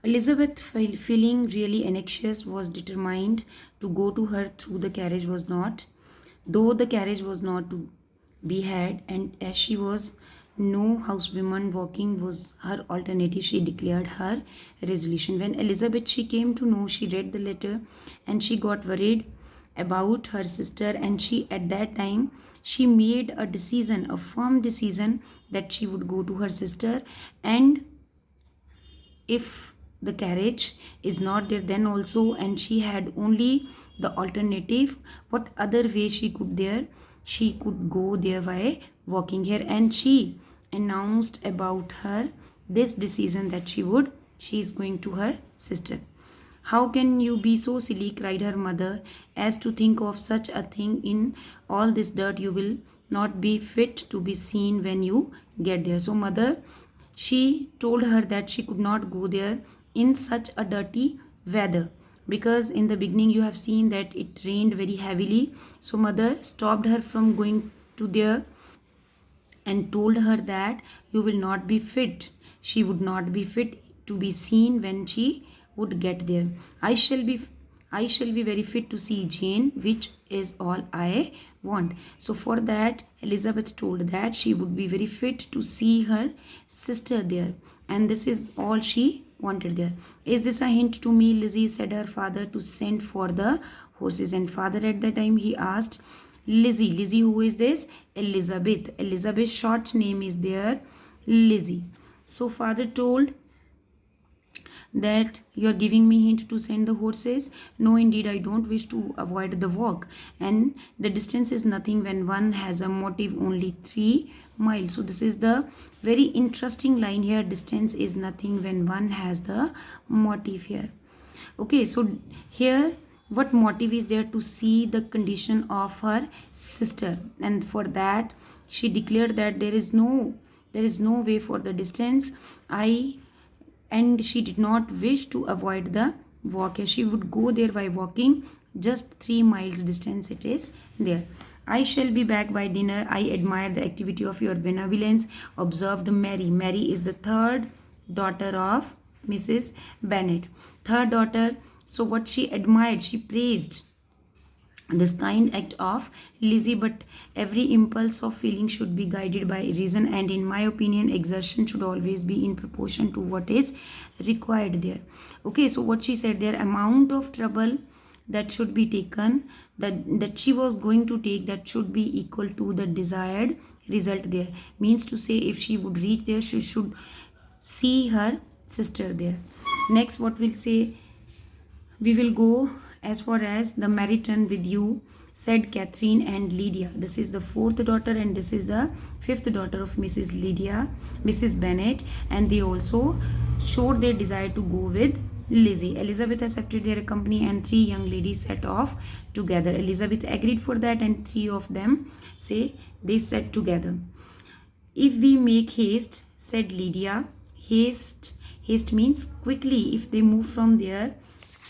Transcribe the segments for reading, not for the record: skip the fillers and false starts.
Elizabeth, feeling really anxious, was determined to go to her through the carriage was not, though the carriage was not to be had, and as she was no housewoman, walking was her alternative. She declared her resolution. When Elizabeth she came to know, she read the letter, and she got worried about her sister, and she at that time she made a decision, a firm decision, that she would go to her sister, and if the carriage is not there then also, and she had only the alternative, what other way she could there, she could go there by walking here, and she announced about her this decision that she is going to her sister. How can you be so silly, cried her mother, as to think of such a thing? In all this dirt you will not be fit to be seen when you get there. So mother, she told her that she could not go there in such a dirty weather, because in the beginning you have seen that it rained very heavily. So mother stopped her from going to there and told her that you will not be fit. She would not be fit to be seen when she would get there. I shall be I shall be very fit to see Jane, which is all I want. So for that, Elizabeth told that she would be very fit to see her sister there, and this is all she wanted there. Is this a hint to me, Lizzie? Said her father to send for the horses. And father at that time he asked, Lizzie. Lizzie, who is this? Elizabeth. Elizabeth's short name is there, Lizzie. So father told that you are giving me hint to send the horses. No, indeed, I don't wish to avoid the walk, and the distance is nothing when one has a motive, only 3 miles. So this is the very interesting line here. Distance is nothing when one has the motive here. Okay, so here what motive is there? To see the condition of her sister, and for that she declared that there is no way for the distance. And she did not wish to avoid the walk, as she would go there by walking. Just 3 miles distance it is there. I shall be back by dinner. I admire the activity of your benevolence, observed Mary. Mary is the third daughter of Mrs. Bennet. Third daughter. So what she admired, she praised this kind act of Lizzie, but every impulse of feeling should be guided by reason, and in my opinion exertion should always be in proportion to what is required there. Okay, so what she said there, amount of trouble that should be taken, that she was going to take, that should be equal to the desired result there. Means to say, if she would reach there, she should see her sister there. Next, what we'll say, we will go as far as the Meryton with you, said Catherine and Lydia. This is the fourth daughter, and this is the fifth daughter of Mrs. Bennet, and they also showed their desire to go with Lizzie. Elizabeth accepted their company, and 3 young ladies set off together. Elizabeth agreed for that, and 3 of them they set together. If we make haste, said Lydia. Haste means quickly. If they move from there.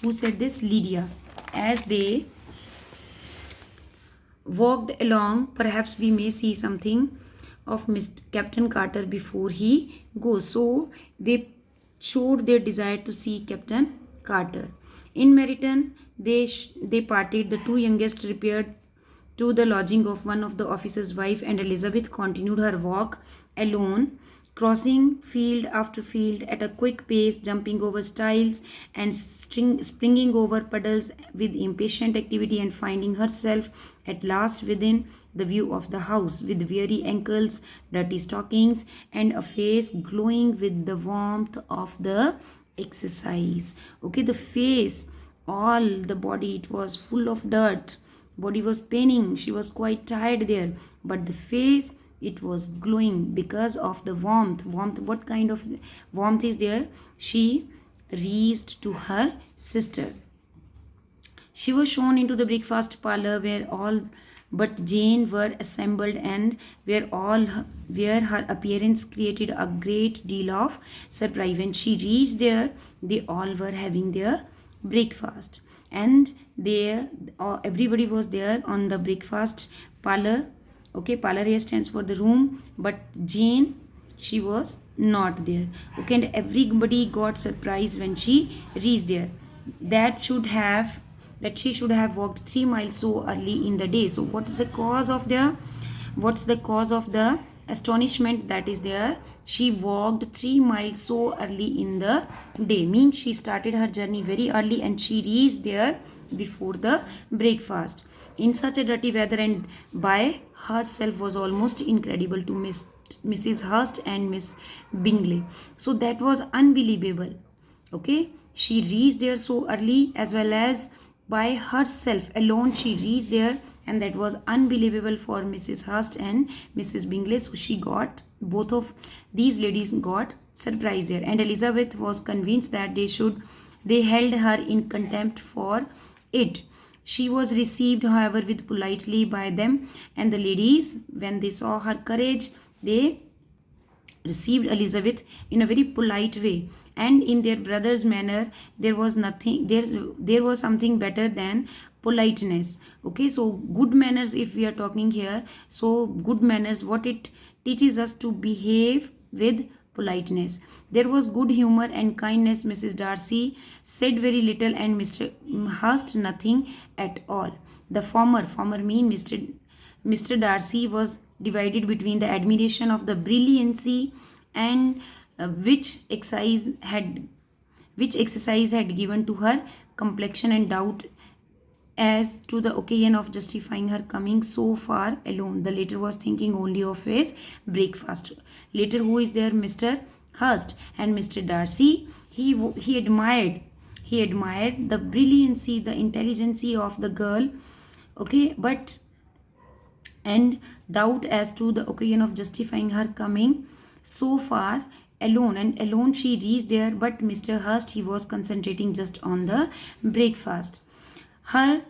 Who said this? Lydia. As they walked along, perhaps we may see something of Mr. Captain Carter before he goes. So they showed their desire to see Captain Carter. In Meryton, they parted. The 2 youngest repaired to the lodging of one of the officer's wife, and Elizabeth continued her walk alone, crossing field after field at a quick pace, jumping over stiles and springing over puddles with impatient activity, and finding herself at last within the view of the house, with weary ankles, dirty stockings, and a face glowing with the warmth of the exercise. Okay, the face, all the body, it was full of dirt. Body was paining. She was quite tired there, but the face, it was glowing because of the warmth. What kind of warmth is there? She reached to her sister. She was shown into the breakfast parlor, where all but Jane were assembled, and where her appearance created a great deal of surprise. When she reached there, they all were having their breakfast, and there everybody was there on the breakfast parlor. Okay, parlor here stands for the room, but Jane she was not there. Okay, and everybody got surprised when she reached there. That should have that she should have walked 3 miles so early in the day. So what's the cause of the astonishment that is there? She walked 3 miles so early in the day, means she started her journey very early and she reached there before the breakfast in such a dirty weather and by herself was almost incredible to Mrs. Hurst and Miss Bingley. So that was unbelievable. Okay, she reached there so early, as well as by herself alone she reached there, and that was unbelievable for Mrs. Hurst and Mrs. Bingley. So she got, both of these ladies got surprised there, and Elizabeth was convinced that they held her in contempt for it. She was received, however, with politely by them, and the ladies, when they saw her courage, they received Elizabeth in a very polite way, and in their brother's manner there was something better than politeness. Okay, so good manners, if we are talking here, so good manners, what it teaches us to behave with politeness. There was good humor and kindness. Mrs. Darcy said very little and Mr. Hurst nothing at all. The former mean Mr. Darcy was divided between the admiration of the brilliancy and which exercise had given to her complexion, and doubt as to the occasion of justifying her coming so far alone. The latter was thinking only of his breakfast. Later, who is there? Mr. Hurst and Mr. Darcy. He admired the brilliancy, the intelligence of the girl. Okay, but and doubt as to the occasion of justifying her coming so far alone, and alone she reached there, but Mr. Hurst, he was concentrating just on the breakfast. Her